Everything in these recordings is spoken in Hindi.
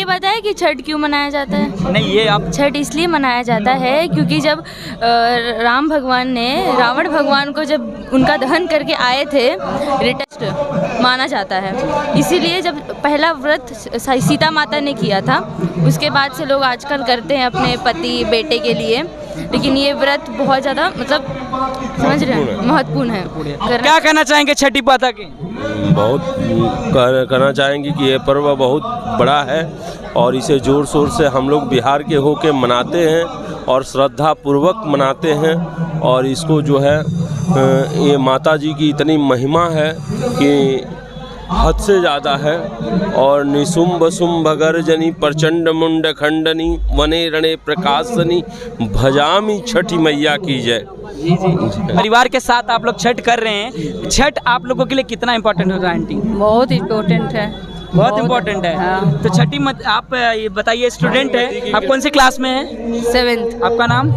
ये बताएं कि छठ क्यों मनाया जाता है? नहीं, ये आप छठ इसलिए मनाया जाता है क्योंकि जब राम भगवान ने रावण भगवान को जब उनका दहन करके आए थे, रिटस्ट माना जाता है। इसीलिए जब पहला व्रत सीता माता ने किया था, उसके बाद से लोग आजकल करते हैं अपने पति बेटे के लिए। लेकिन ये व्रत बहुत ज़्यादा मतलब समझ रहे हैं, महत्वपूर्ण है। क्या कहना चाहेंगे छठी माता के? बहुत कहना चाहेंगे कि ये पर्व बहुत बड़ा है और इसे ज़ोर शोर से हम लोग बिहार के होके मनाते हैं और श्रद्धा पूर्वक मनाते हैं। और इसको जो है ये माता जी की इतनी महिमा है कि हद से ज़्यादा है। और निशुंभ शुंभ गर्जनी प्रचंड मुंड खंडनी वने रणे प्रकाशनी भजामी छठी मैया की जय। जी जी। परिवार के साथ आप लोग छठ कर रहे हैं। छठ आप लोगों के लिए कितना इम्पोर्टेंट होगा आंटी? बहुत इम्पोर्टेंट है। बहुत इम्पोर्टेंट है। हाँ। तो छठी मत आप ये बताइए, स्टूडेंट है आप, कौन सी क्लास में हैं? 7th। आपका नाम?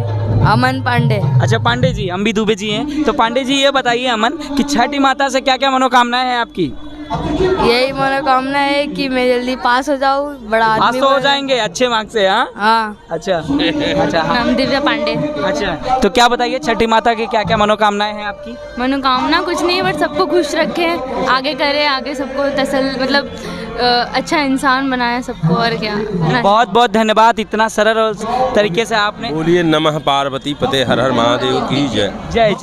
अमन पांडे। अच्छा, पांडे जी। हम भी दुबे जी हैं। तो पांडे जी ये बताइए अमन कि छठी माता से क्या क्या मनोकामनाएं हैं आपकी? यही मनोकामना है कि मैं जल्दी पास हो जाऊँ, बड़ा पास आदमी तो हो बन- जाएंगे अच्छे मार्क्स से। हाँ हाँ। अच्छा अच्छा। हाँ। नाम दिव्या पांडे। अच्छा, तो क्या बताइए छठी माता की क्या क्या मनोकामनाएं हैं आपकी? मनोकामना कुछ नहीं, बट सबको खुश रखें, आगे करें, आगे सबको मतलब अच्छा इंसान बनाए सबको, और क्या। बहुत बहुत धन्यवाद, इतना सरल और तरीके से आपने। बोलिए नमः पार्वती पते हर हर महादेव की जय। जय।